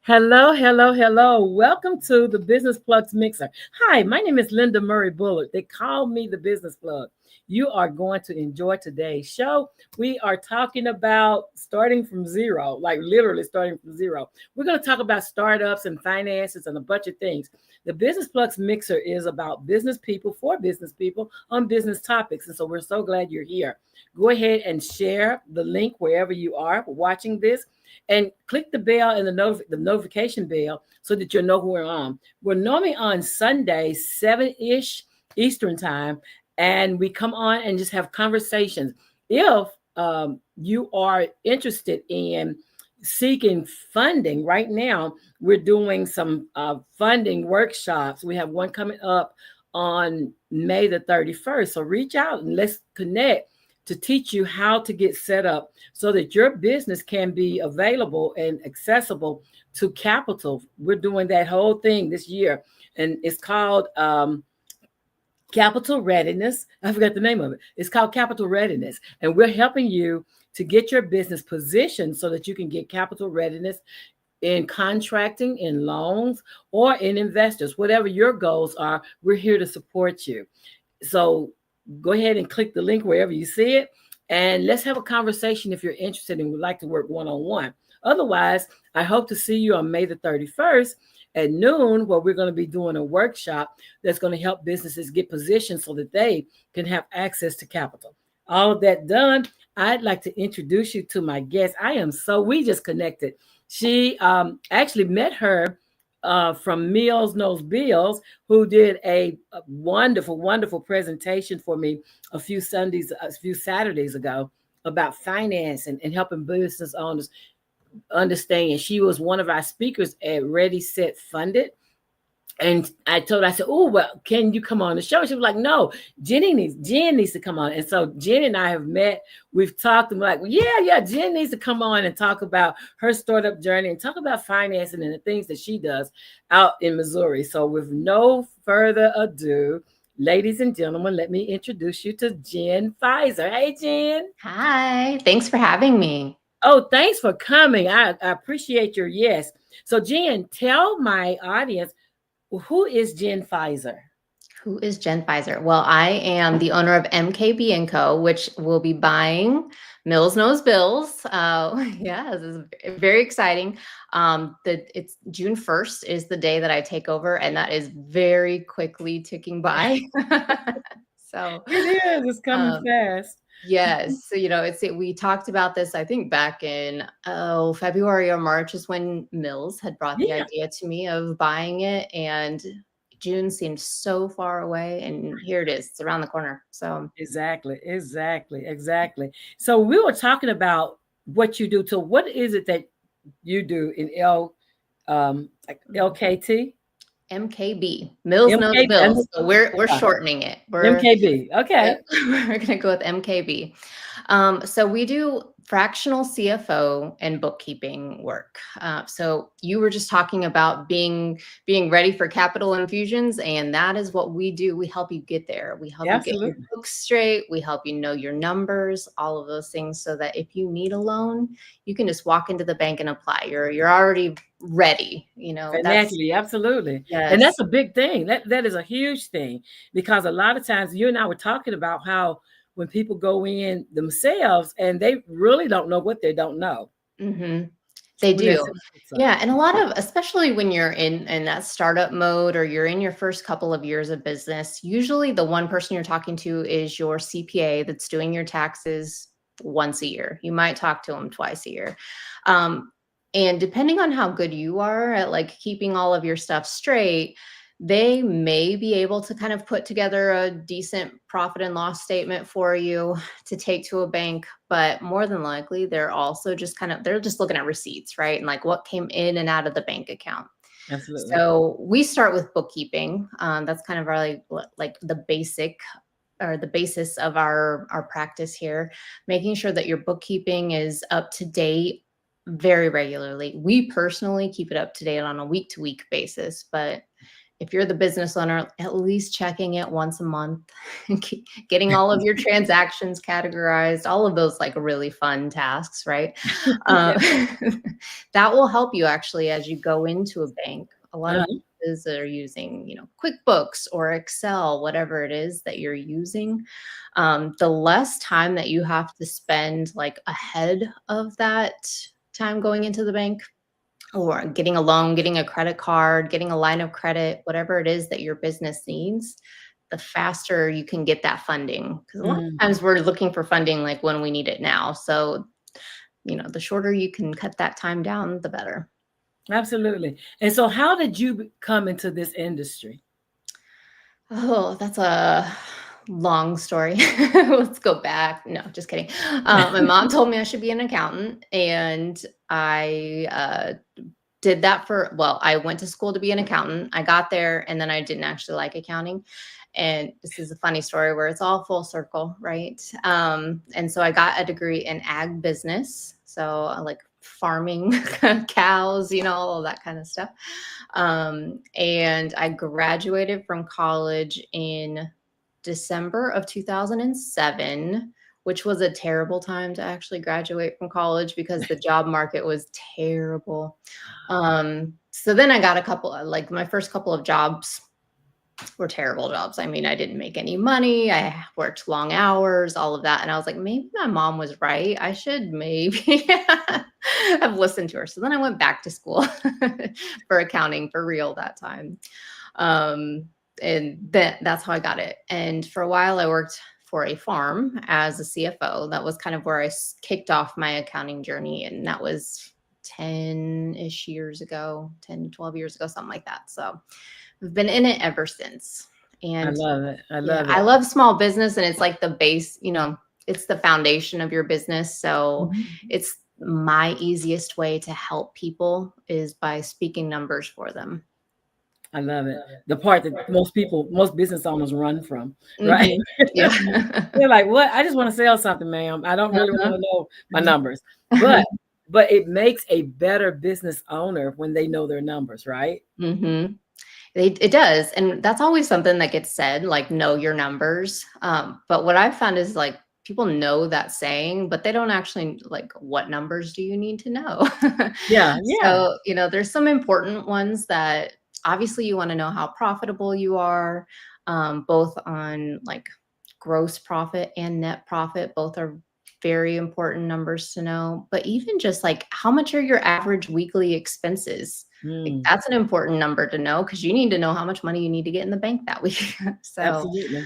Hello, hello, hello. Welcome to the Business Plugs Mixer. Hi, my name is Linda Murray Bullard. They call me the Business Plug. You are going to enjoy today's show. We are talking about starting from zero, like literally starting from zero. We're going to talk about startups and finances and a bunch of things. The Business Plugs Mixer is about business people for business people on business topics. And so we're so glad you're here. Go ahead and share the link wherever you are watching this and click the bell and the notification bell so that you'll know who we're on. We're normally on Sunday, 7-ish Eastern time, and we come on and just have conversations. If you are interested in seeking funding right now, we're doing some funding workshops. We have one coming up on May the 31st. So reach out and let's connect to teach you how to get set up so that your business can be available and accessible to capital. We're doing that whole thing this year, and it's called Capital Readiness. I forgot the name of it. It's called Capital Readiness, and we're helping you to get your business positioned so that you can get capital readiness in contracting, in loans, or in investors. Whatever your goals are, we're here to support you. So go ahead and click the link wherever you see it, and let's have a conversation if you're interested and would like to work one-on-one. Otherwise, I hope to see you on May the 31st at noon, where we're going to be doing a workshop that's going to help businesses get positioned so that they can have access to capital. All of that done, I'd like to introduce you to my guest. We just connected. She actually met her from Meals Knows Bills, who did a wonderful, wonderful presentation for me a few Saturdays ago about finance and helping business owners understand. She was one of our speakers at Ready, Set, Funded. And I said, oh, well, can you come on the show? She was like, no, Jen needs to come on. And so Jen and I have met. We've talked and we're like, well, yeah, Jen needs to come on and talk about her startup journey and talk about financing and the things that she does out in Missouri. So with no further ado, ladies and gentlemen, let me introduce you to Jen Fizer. Hey, Jen. Hi, thanks for having me. Oh, thanks for coming. I appreciate your yes. So Jen, tell my audience, who is Jen Fizer? Who is Jen Fizer? Well, I am the owner of MKB Co, which will be buying Mills Knows Bills. Yeah, this is very exciting. It's June 1st is the day that I take over, and that is very quickly ticking by. So It is. It's coming fast. Yes. So, we talked about this, I think back in February or March is when Mills had brought the Yeah, idea to me of buying it. And June seemed so far away. And here it is. It's around the corner. So exactly. So we were talking about what you do. So what is it that you do in like LKT? MKB, Mills Knows MKB. Bills. So we're shortening it. MKB. Okay. We're gonna go with MKB. So we do fractional CFO and bookkeeping work. So you were just talking about being ready for capital infusions, and that is what we do. We help you get there. We help you get your Absolutely. books straight. We help you know your numbers, all of those things, so that if you need a loan, you can just walk into the bank and apply. You're already ready. That's Financially, absolutely. And yes. that's a big thing. That is a huge thing because a lot of times you and I were talking about how when people go in themselves and they really don't know what they don't know. Mm-hmm. They When they're do. sitting outside. Yeah. And a lot of, especially when you're in that startup mode or you're in your first couple of years of business, usually the one person you're talking to is your CPA that's doing your taxes once a year. You might talk to them twice a year. Um, and depending on how good you are at like keeping all of your stuff straight, they may be able to kind of put together a decent profit and loss statement for you to take to a bank, but more than likely they're just looking at receipts, right? And like what came in and out of the bank account. Absolutely. So we start with bookkeeping. That's kind of our like the basic or the basis of our practice here, making sure that your bookkeeping is up to date very regularly. We personally keep it up to date on a week to week basis, but if you're the business owner, at least checking it once a month, getting all of your transactions categorized, all of those like really fun tasks, right? Yeah. Uh, that will help you actually as you go into a bank. A lot of Uh-huh. businesses that are using, QuickBooks or Excel, whatever it is that you're using, the less time that you have to spend like ahead of that time going into the bank or getting a loan, getting a credit card, getting a line of credit, whatever it is that your business needs, the faster you can get that funding. Because a lot of Mm, times we're looking for funding like when we need it now. So, the shorter you can cut that time down, the better. absolutely. And so how did you come into this industry? Oh, that's a long story. Let's go back. No, just kidding. My mom told me I should be an accountant, and I did that I went to school to be an accountant. I got there and then I didn't actually like accounting. And this is a funny story where it's all full circle, right? And so I got a degree in ag business. So like farming cows, all of that kind of stuff. And I graduated from college in December of 2007, which was a terrible time to actually graduate from college because the job market was terrible. So then I got like my first couple of jobs were terrible jobs. I mean, I didn't make any money. I worked long hours, all of that. And I was like, maybe my mom was right. I should maybe have listened to her. So then I went back to school for accounting for real that time. Um, and that's how I got it. And for a while, I worked for a farm as a CFO. That was kind of where I kicked off my accounting journey. And that was 10-ish years ago, 10 to 12 years ago, something like that. So I've been in it ever since. I And love it. I yeah, love I it. love small business and it's like the base, it's the foundation of your business. So Mhm. it's my easiest way to help people is by speaking numbers for them. I love it. The part that most business owners run from, right? Mhm. Yeah. They're like, "What? I just want to sell something, ma'am. I don't really Uh-huh. want to know my numbers." But but it makes a better business owner when they know their numbers, right? Mhm. It does, and that's always something that gets said, like, "Know your numbers," but what I've found is, like, people know that saying, but they don't actually like, what numbers do you need to know? Yeah, yeah. So, there's some important ones that obviously you wanna know how profitable you are, both on, like, gross profit and net profit, both are very important numbers to know, but even just, like, how much are your average weekly expenses? Like, Mm, that's an important number to know because you need to know how much money you need to get in the bank that week. So, absolutely.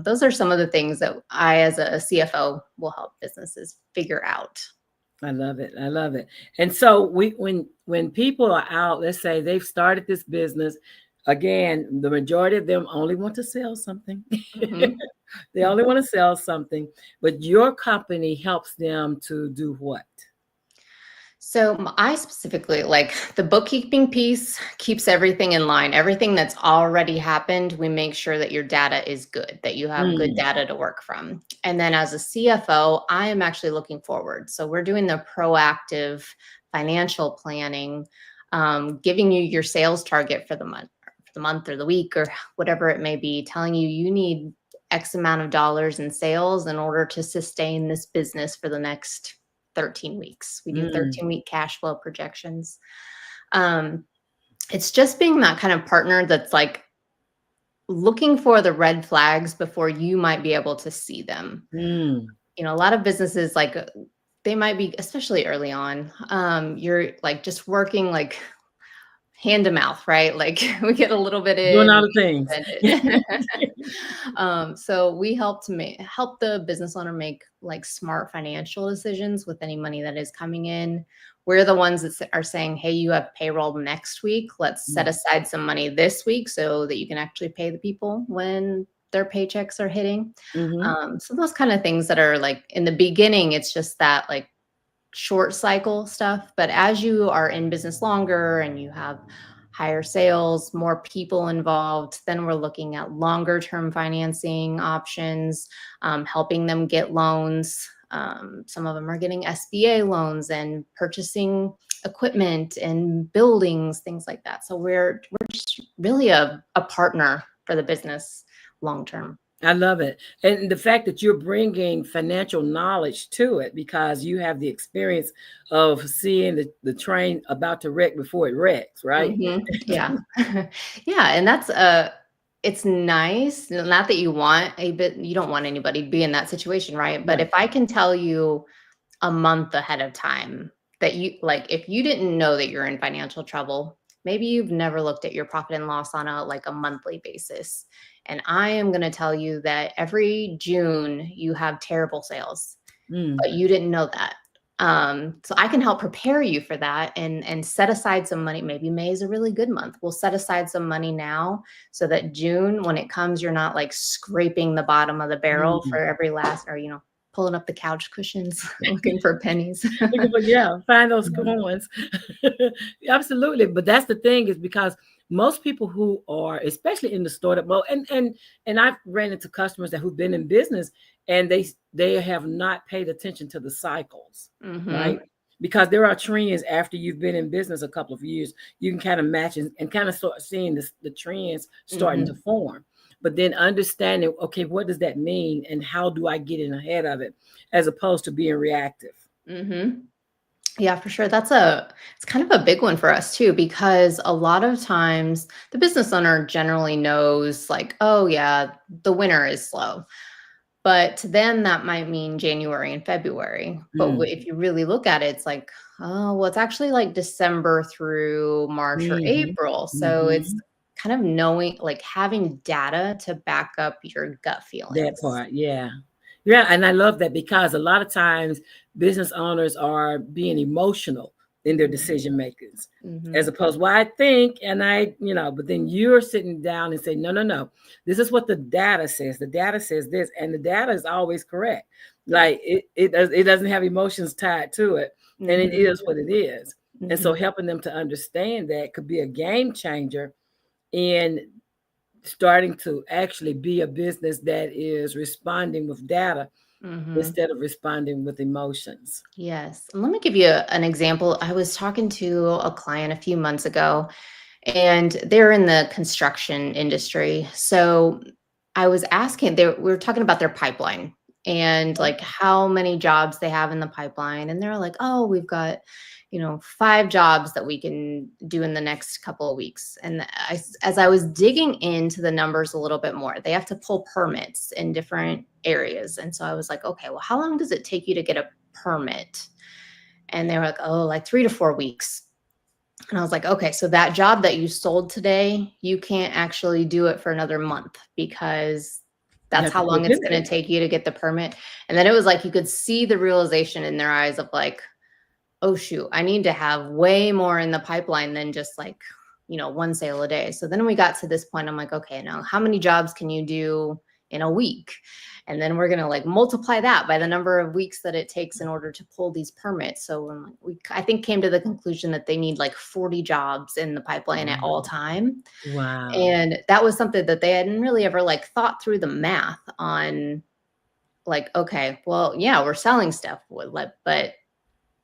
those are some of the things that I, as a CFO, will help businesses figure out. I love it. I love it. And so when people are out, let's say they've started this business, again, the majority of them only want to sell something. Mhm. They only want to sell something, but your company helps them to do what? So I specifically like the bookkeeping piece keeps everything in line. Everything that's already happened, we make sure that your data is good, that you have good Mm, data to work from. And then as a CFO, I am actually looking forward. So we're doing the proactive financial planning, giving you your sales target for the month or the week or whatever it may be, telling you you need X amount of dollars in sales in order to sustain this business for the next 13 weeks. We do mm, 13-week cash flow projections. Um, it's just being that kind of partner that's like looking for the red flags before you might be able to see them. mm. A lot of businesses like they might be, especially early on, you're like just working like hand to mouth, right? Like we get a little bit Doing in, all the we things. spend it. So we help to help the business owner make like smart financial decisions with any money that is coming in. We're the ones that are saying, "Hey, you have payroll next week. Let's set Mm, aside some money this week so that you can actually pay the people when their paychecks are hitting." mhm, So those kind of things that are like in the beginning, it's just that like short cycle stuff. But as you are in business longer and you have higher sales, more people involved, then we're looking at longer term financing options, helping them get loans. Some of them are getting SBA loans and purchasing equipment and buildings, things like that. So we're just really a partner for the business long term. I love it. And the fact that you're bringing financial knowledge to it because you have the experience of seeing the train about to wreck before it wrecks, right? Yeah. Yeah. And that's it's nice. Not that you want a bit, you don't want anybody to be in that situation, right? But Right. if I can tell you a month ahead of time that you like, if you didn't know that you're in financial trouble, maybe you've never looked at your profit and loss on a monthly basis. And I am going to tell you that every June you have terrible sales, Mm. but you didn't know that. So I can help prepare you for that and set aside some money. Maybe May is a really good month. We'll set aside some money now so that June, when it comes, you're not like scraping the bottom of the barrel Mm. for every last, or pulling up the couch cushions looking for pennies. Yeah, find those Mhm. coins. Absolutely. But that's the thing is because most people who are, especially in the startup mode, and I've ran into customers who've been in business and they have not paid attention to the cycles, right? Mhm. Because there are trends after you've been in business a couple of years, you can kind of match and kind of start seeing the trends starting to Mhm. form. But then understanding, okay, what does that mean and how do I get in ahead of it as opposed to being reactive? Mhm. Yeah, for sure. It's kind of a big one for us too, because a lot of times the business owner generally knows like, oh yeah, the winter is slow. But to them, that might mean January and February. But Mm. if you really look at it, it's like, oh, well, it's actually like December through March or Mhm. April. So it's Mhm. kind of knowing, like having data to back up your gut That feelings. part, yeah. Yeah, and I love that because a lot of times business owners are being emotional in their Mhm. decision makings as Mhm. opposed, well, I think, and but then you're sitting down and say, no, no, no, this is what the data says. The data says this, and the data is always correct. Like it doesn't have emotions tied to it, and it Mhm. is what it is. And so Mhm. helping them to understand that could be a game changer in starting to actually be a business that is responding with data Mhm. instead of responding with emotions. Yes. And let me give you an example. I was talking to a client a few months ago, and they're in the construction industry. So I was asking, we were talking about their pipeline and Okay. like how many jobs they have in the pipeline. And they're like, oh, we've got, 5 jobs that we can do in the next couple of weeks. And as I was digging into the numbers a little bit more, they have to pull permits in different areas. And so I was like, okay, well, how long does it take you to get a permit? And they were like, oh, like 3 to 4 weeks. And I was like, okay, so that job that you sold today, you can't actually do it for another month because You that's have to how put long it's them going there. to take you to get the permit. And then it was like you could see the realization in their eyes of like, oh, shoot, I need to have way more in the pipeline than just like, one sale a day. So then we got to this point, I'm like, okay, now how many jobs can you do in a week? And then we're going to like multiply that by the number of weeks that it takes in order to pull these permits. So I think came to the conclusion that they need like 40 jobs in the pipeline at all time. Wow. And that was something that they hadn't really ever like thought through the math on, like, okay, well, yeah, we're selling stuff, but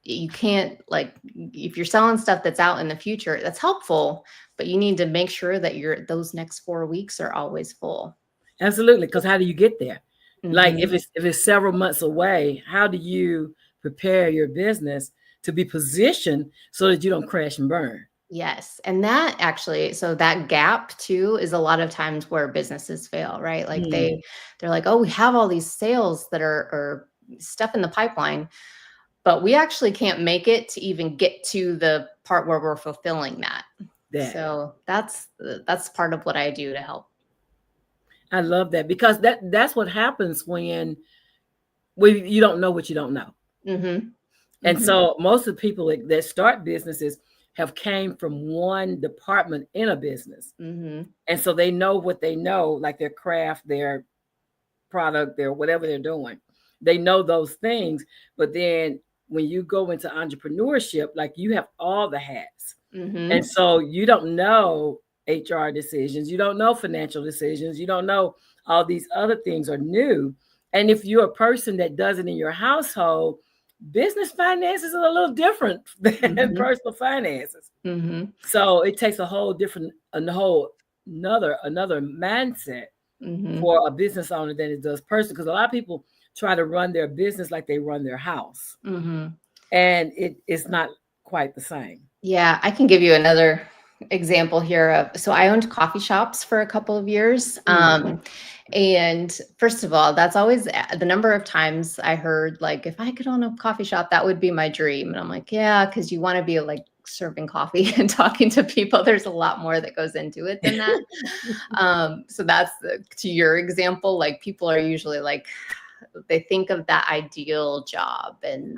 you can't, like, if you're selling stuff that's out in the future, that's helpful, but you need to make sure that those next 4 weeks are always full. Absolutely. Because how do you get there? Like Mhm. if it's several months away, how do you prepare your business to be positioned so that you don't crash and burn? Yes. And that actually, so that gap too is a lot of times where businesses fail, right? Like Mm, they're like, oh, we have all these sales that are or stuff in the pipeline, but we actually can't make it to even get to the part where we're fulfilling that. that So that's part of what I do to help. I love that because that's what happens when you don't know what you don't know. Mhm. And Mhm. so most of the people that start businesses have came from one department in a business. Mhm. And so they know what they know, like their craft, their product, their whatever they're doing. They know those things. But then when you go into entrepreneurship, like you have all the hats. And Mhm. so you don't know HR decisions, you don't know financial decisions, you don't know all these other things are new. And if you're a person that does it in your household, business finances are a little different than personal finances. So it takes a whole different, another mindset for a business owner than it does person. Because a lot of people try to run their business like they run their house, and it's not quite the same. Yeah, I can give you another example here of, so I owned coffee shops for a couple of years. And first of all, that's always the number of times I heard, like, if I could own a coffee shop, that would be my dream. And I'm like, yeah, because you want to be like serving coffee and talking to people. There's a lot more that goes into it than that. So that's to your example, like people are usually like, they think of that ideal job and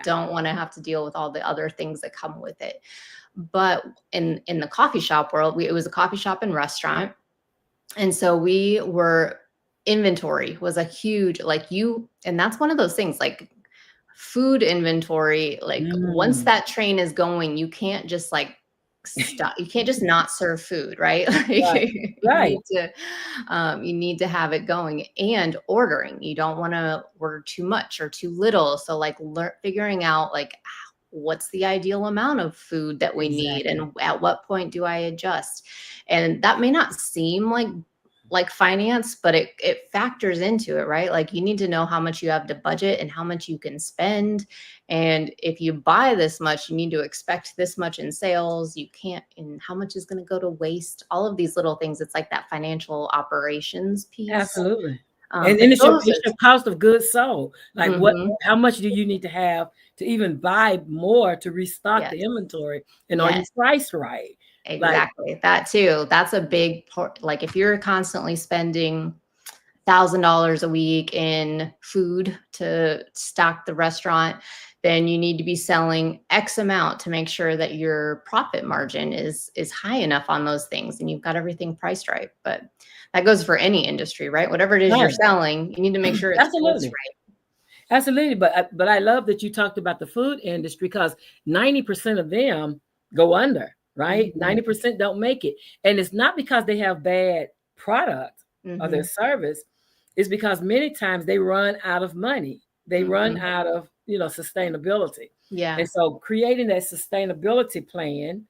don't want to have to deal with all the other things that come with it. But in the coffee shop world, it was a coffee shop and restaurant. And so inventory was a huge, and that's one of those things, like food inventory, like once that train is going, you can't just like stop. You can't just not serve food, right? Right. You need to have it going, and ordering. You don't want to order too much or too little. So like figuring out like what's the ideal amount of food that we need, and at what point do I adjust? And that may not seem like finance, but it factors into it, right? Like you need to know how much you have to budget and how much you can spend. And if you buy this much, you need to expect this much in sales. You can't, and how much is going to go to waste? All of these little things. It's like that financial operations piece. Absolutely. And then it's your cost of goods sold. Like how much do you need to have to even buy more to restock the inventory? And are you priced right? Exactly. That too. That's a big part. Like if you're constantly spending $1,000 a week in food to stock the restaurant, then you need to be selling X amount to make sure that your profit margin is high enough on those things, and you've got everything priced right. But that goes for any industry, right? Whatever it is you're selling, you need to make sure it's priced right. Absolutely. But I love that you talked about the food industry, because 90% of them go under. Right? 90% don't make it. And it's not because they have bad product or their service. It's because many times they run out of money. They run out of, sustainability. Yeah. And so creating that sustainability plan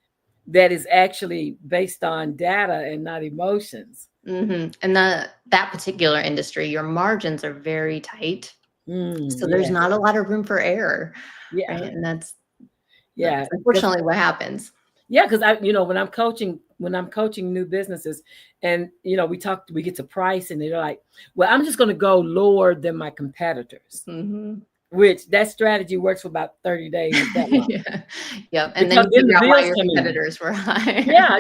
that is actually based on data and not emotions. And that particular industry, your margins are very tight. So there's not a lot of room for error. Yeah. Right? And that's unfortunately what happens. Yeah, because when I'm coaching new businesses, and we get to price, and they're like, well, I'm just going to go lower than my competitors, which that strategy works for about 30 days. Yep. And then you figure out why your competitors were high. Yeah.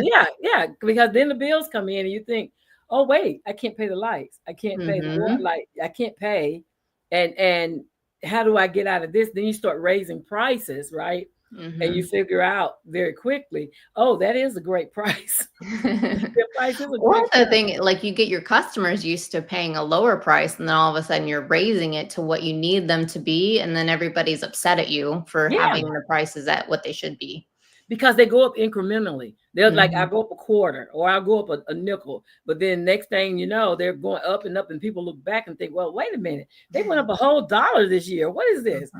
Because then the bills come in, and you think, oh wait, I can't pay the lights, I can't pay the water, I can't pay, and how do I get out of this? Then you start raising prices, right? And you figure out very quickly, oh, that is a great price. Or the thing, like you get your customers used to paying a lower price, and then all of a sudden you're raising it to what you need them to be, and then everybody's upset at you for having the prices at what they should be. Because they go up incrementally. They're like, I'll go up a quarter, or I'll go up a nickel. But then next thing you know, they're going up and up, and people look back and think, well, wait a minute, they went up a whole $1 this year. What is this?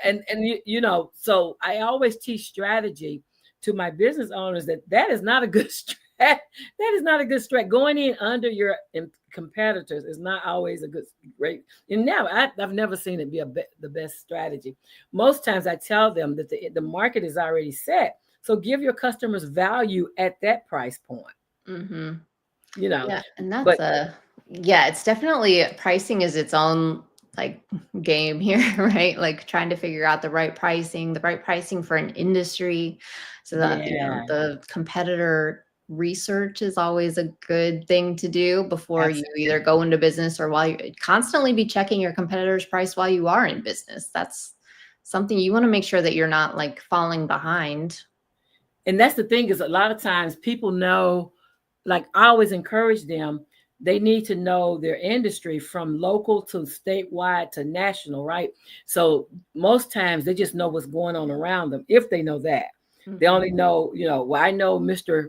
And so I always teach strategy to my business owners that is not a good strat. That is not a good strat. Going in under your competitors is not always a good rate. And now I've never seen it be the best strategy. Most times I tell them that the market is already set. So give your customers value at that price point. Yeah, and that's it's definitely, pricing is its own like game here, right? Like trying to figure out the right pricing for an industry, so that the competitor research is always a good thing to do before you either go into business, or while you constantly be checking your competitor's price while you are in business. That's something you want to make sure that you're not like falling behind. And that's the thing, is a lot of times people know, like I always encourage them, they need to know their industry from local to statewide to national, right? So most times they just know what's going on around them. If they know that, they only know, well, I know Mr.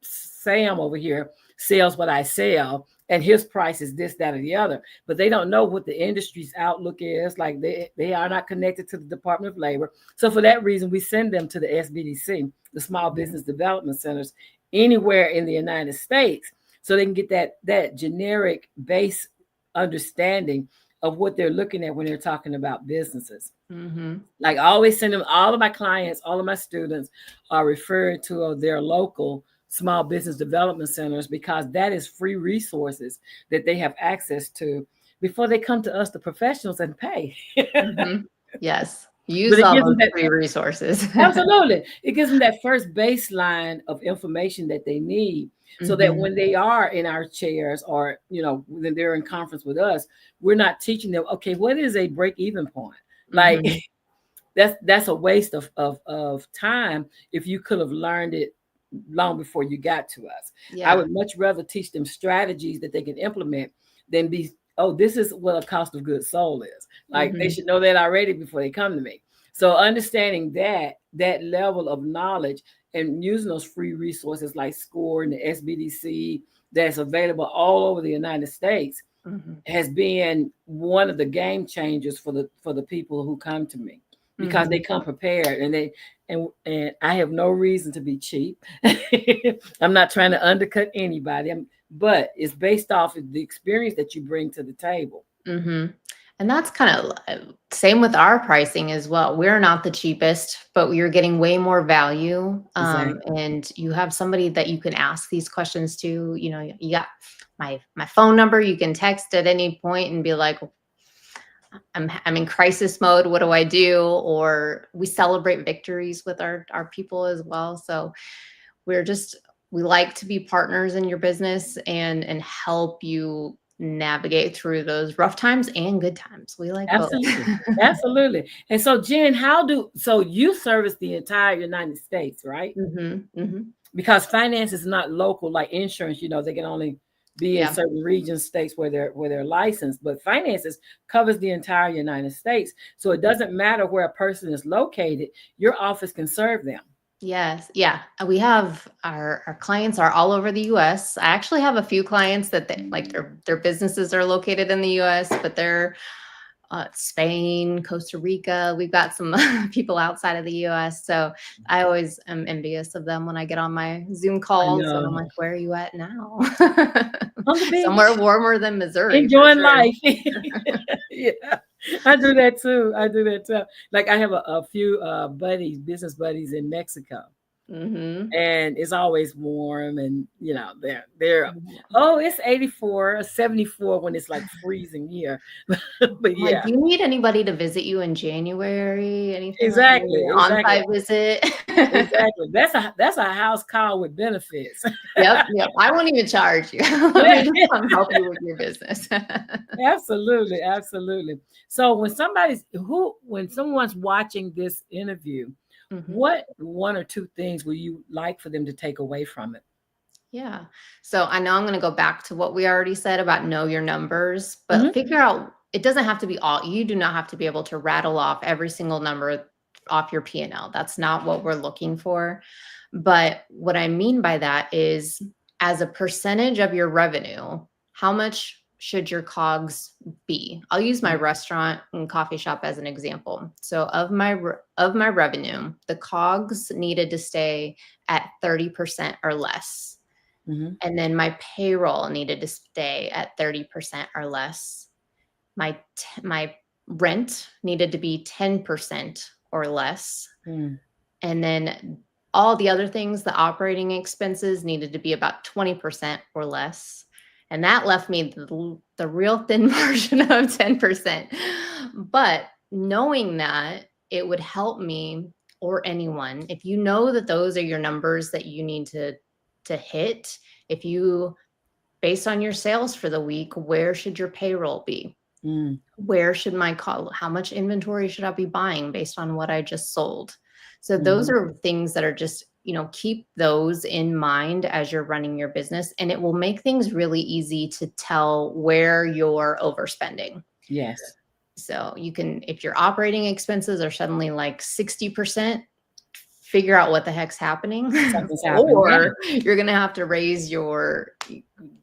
Sam over here sells what I sell, and his price is this, that, or the other. But they don't know what the industry's outlook is. Like they are not connected to the Department of Labor. So for that reason, we send them to the SBDC, the Small Business Development Centers, anywhere in the United States, so they can get that generic base understanding of what they're looking at when they're talking about businesses. Mm-hmm. Like I always send them, all of my clients, all of my students are referred to their local small business development centers, because that is free resources that they have access to before they come to us, the professionals, and pay. Mm-hmm. Yes. But Use it all gives them those that, free resources. absolutely, it gives them that first baseline of information that they need, so that Mm-hmm. when they are in our chairs, or when they're in conference with us, we're not teaching them, okay, what is a break-even point? Like Mm-hmm. that's a waste of time if you could have learned it long before you got to us. Yeah. I would much rather teach them strategies that they can implement than be, oh, this is what a cost of goods sold is. Like they should know that already before they come to me. So understanding that level of knowledge and using those free resources like SCORE and the SBDC that's available all over the United States Mm-hmm. has been one of the game changers for the people who come to me, because they come prepared, and I have no reason to be cheap. I'm not trying to undercut anybody, but it's based off of the experience that you bring to the table. Mm-hmm. And that's kind of same with our pricing as well. We're not the cheapest, but you're getting way more value. Exactly. And you have somebody that you can ask these questions to. You got my phone number. You can text at any point and be like, I'm in crisis mode. What do I do? Or we celebrate victories with our people as well. So we like to be partners in your business and help you navigate through those rough times and good times. We like both. Absolutely. Absolutely. And so Jen, so you service the entire United States, right? Mm-hmm, mm-hmm. Because finance is not local like insurance. They can only be in Yeah. certain regions, states where they're licensed, but finances covers the entire United States. So it doesn't matter where a person is located, your office can serve them. Yes. Yeah. We have our clients are all over the US. I actually have a few clients that their businesses are located in the US, but they're Spain, Costa Rica. We've got some people outside of the US. So I always am envious of them when I get on my Zoom I calls and I'm know. like, where are you at now? On the beach, Somewhere warmer than Missouri. enjoying For sure. life. Yeah, I do that too. Like I have a few business buddies in Mexico. Mm-hmm. And it's always warm, and they're oh, it's 84 or 74 when it's like freezing here. But Like, yeah, do you need anybody to visit you in January? Anything like exactly, maybe an exactly, on-site visit? exactly. That's a house call with benefits. Yep. I won't even charge you. Let me just come help you with your business. Absolutely, absolutely. So when someone's watching this interview, Mhm. what one or two things would you like for them to take away from it? Yeah. So I know I'm going to go back to what we already said about know your numbers, but Mhm. figure out it doesn't have to be all. You do not have to be able to rattle off every single number off your P&L. That's not what we're looking for. But what I mean by that is, as a percentage of your revenue, how much should your COGS be? I'll use my restaurant and coffee shop as an example. So of my revenue, the COGS needed to stay at 30% or less. Mhm. And then my payroll needed to stay at 30% or less. My rent needed to be 10% or less. Mm. And then all the other things, the operating expenses needed to be about 20% or less. And that left me the real thin margin of 10%. But knowing that, it would help me or anyone, if you know that those are your numbers that you need to hit, if you, based on your sales for the week, where should your payroll be? Mm. Where should how much inventory should I be buying based on what I just sold? So those Mhm. are things that are just, keep those in mind as you're running your business, and it will make things really easy to tell where you're overspending. Yes. So you can, if your operating expenses are suddenly like 60%, figure out what the heck's happening. Something's happened. Yeah. Or you're going to have to raise your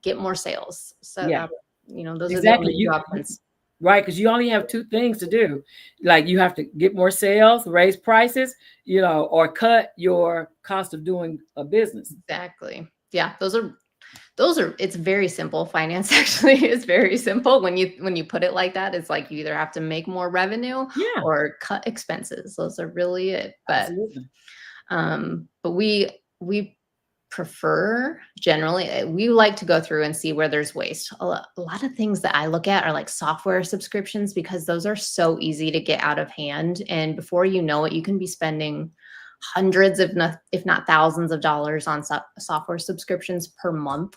get more sales. So Yeah, that, those are the exactly. only two options. Right, because you only have two things to do. Like you have to get more sales, raise prices, or cut your cost of doing a business. Exactly. Yeah, it's very simple. Finance actually is very simple when you put it like that. It's like you either have to make more revenue Yeah, or cut expenses. Those are really it. absolutely. But we prefer generally, we like to go through and see where there's waste. A lot of things that I look at are like software subscriptions, because those are so easy to get out of hand, and before you know it, you can be spending hundreds, if not thousands of dollars on software subscriptions per month.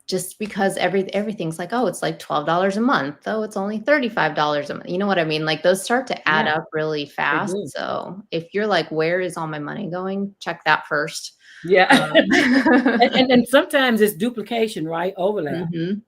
Just because everything's like, oh, it's like $12 a month. Oh, it's only $35 a month. You know what I mean? Like those start to add Yeah, up really they fast. do. So if you're like, where is all my money going? Check that first. Yeah. and, Um, and and sometimes it's duplication, right? Overlap. mhm.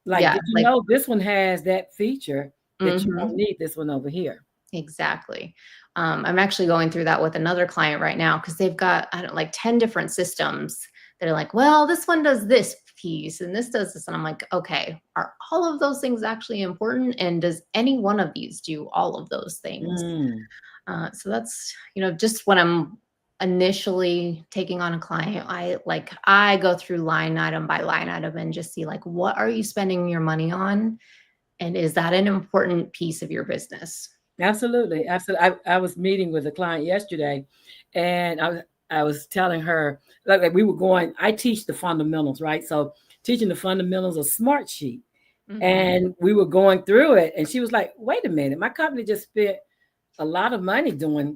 Like, Yeah, did you like know this one has that feature that you don't mhm, need this one over here? exactly. I'm actually going through that with another client right now, because they've got, I don't like 10 different systems. They're like, well, this one does this piece and this does this. And I'm like, okay, are all of those things actually important? And does any one of these do all of those things? Mm, So that's, just when I'm initially taking on a client, I go through line item by line item and just see like, what are you spending your money on? And is that an important piece of your business? absolutely, absolutely. I was meeting with a client yesterday, and I was telling her like we were going. I teach the fundamentals, right? So teaching the fundamentals of Smart Sheet. Hmm. And we were going through it, and she was like, wait a minute, my company just spent a lot of money doing,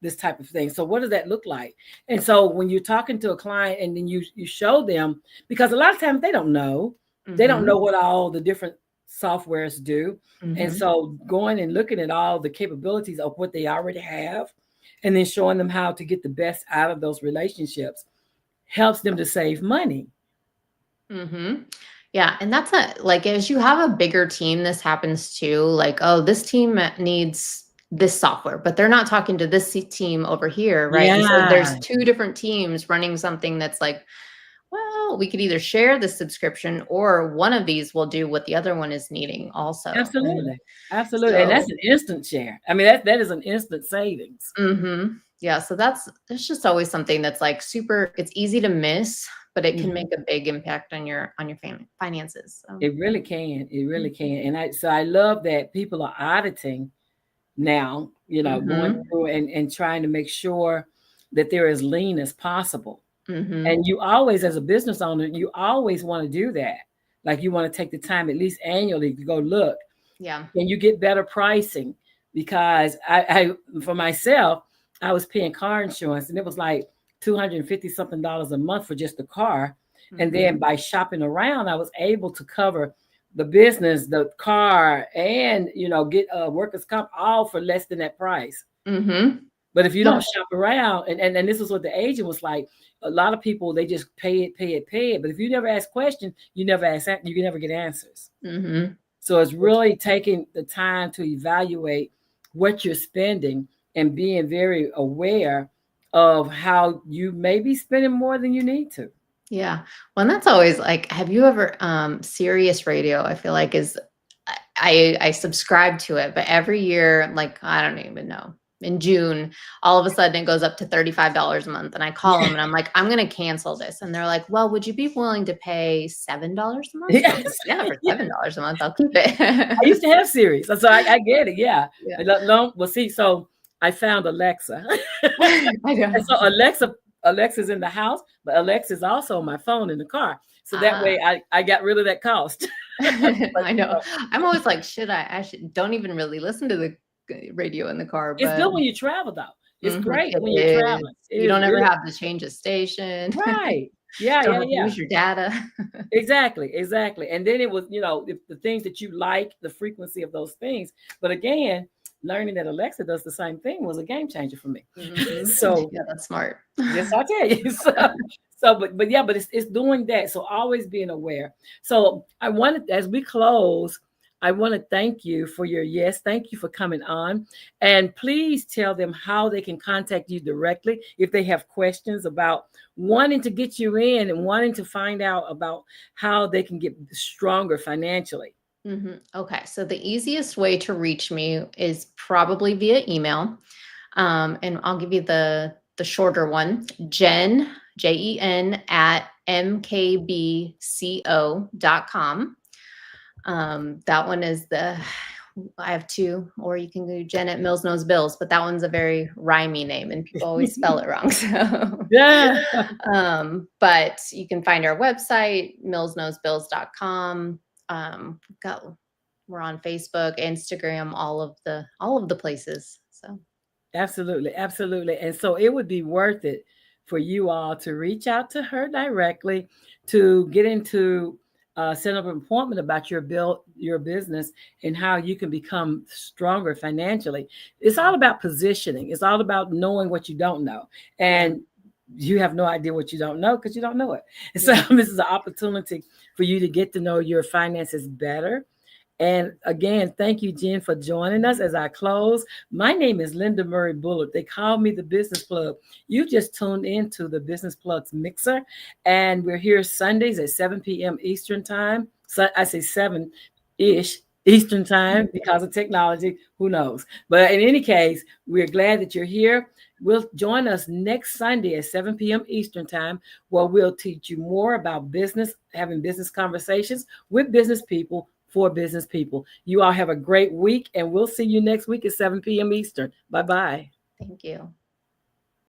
this type of thing. So what does that look like? And so when you're talking to a client and then you show them, because a lot of times they don't know Hmm. what all the different softwares do. And Hmm. so going and looking at all the capabilities of what they already have and then showing them how to get the best out of those relationships helps them to save money. Hmm. Yeah. And that's like, as you have a bigger team, this happens too. Like, oh, this team needs this software, but they're not talking to this team over here. Right. And so Yeah, there's two different teams running something that's like, well, we could either share the subscription, or one of these will do what the other one is needing also. And absolutely. Absolutely. And so, that's an instant share. I mean, that is an instant savings. yeah, so that's just always something that's like super, it's easy to miss, but it can Mhm. make a big impact on your finances. So, It really can. It really can. And I love that people are auditing now, going mm-hmm, through and trying to make sure that they're as lean as possible. mm-hmm, And you always, as a business owner, you always want to do that. Like you want to take the time at least annually to go look. yeah, Can you get better pricing? Because for myself, I was paying car insurance and it was like 250 something dollars a month for just the car. And mm-hmm, then by shopping around, I was able to cover the business, the car, and get a workers' comp all for less than that price. mm-hmm, But if you yeah, don't shop around, and this is what the agent was like, a lot of people they just pay it, pay it, pay it. But if you never ask questions, you can never get answers. mm-hmm, So it's really taking the time to evaluate what you're spending and being very aware of how you may be spending more than you need to. yeah. Well, and that's always like, have you ever, Sirius Radio, I feel like is, I subscribe to it, but every year, like, I don't even know, in June, all of a sudden it goes up to $35 a month. And I call them Yeah. and I'm like, I'm going to cancel this. And they're like, well, would you be willing to pay $7 a month? I was like, Yes. yeah, for Yeah. $7 a month, I'll keep I used it. to have Siri, so I get it. Yeah. Yeah. No, well, see, so I found Alexa. I And know. so Alexa's in the house, but Alexa's also on my phone in the car. So that Ah, way I got rid of that cost. But I know. I'm always like, I should don't even really listen to the radio in the car, it's but good when you travel though. It's great it when you're is. traveling. It You is don't ever really have to change a station. right. Yeah, Don't yeah, have to yeah. use your data. Exactly, exactly. And then it was, if the things that you like, the frequency of those things. But again, learning that Alexa does the same thing was a game changer for me. Mhm. So Yeah, that's smart. yes, I tell you. But yeah, but it's doing that. So always being aware. So I wanted, as we close, I want to thank you for your yes. Thank you for coming on. And please tell them how they can contact you directly if they have questions about wanting to get you in and wanting to find out about how they can get stronger financially. Okay, so the easiest way to reach me is probably via email. And I'll give you the shorter one, Jen, Jen at mkbco.com. That one is I have two, or you can do Jen at Mills Knows Bills, but that one's a very rhymey name and people always spell it wrong. So, Yeah. but you can find our website, millsknowsbills.com. We're on Facebook, Instagram, all of the places. So Absolutely, absolutely. And so it would be worth it for you all to reach out to her directly to get into set up an appointment about your business and how you can become stronger financially. It's all about positioning. It's all about knowing what you don't know. And you have no idea what you don't know because you don't know it. And so this is an opportunity for you to get to know your finances better. And again, thank you, Jen, for joining us as I close. My name is Linda Murray Bullard. They call me the Business Plug. You just tuned into the Business Plugs Mixer, and we're here Sundays at 7 p.m. Eastern Time. So I say 7-ish Eastern Time because of technology. Who knows? But in any case, we're glad that you're here. We'll join us next Sunday at 7 p.m. Eastern Time, where we'll teach you more about business, having business conversations with business people for business people. You all have a great week, and we'll see you next week at 7 p.m. Eastern. Bye-bye. thank you.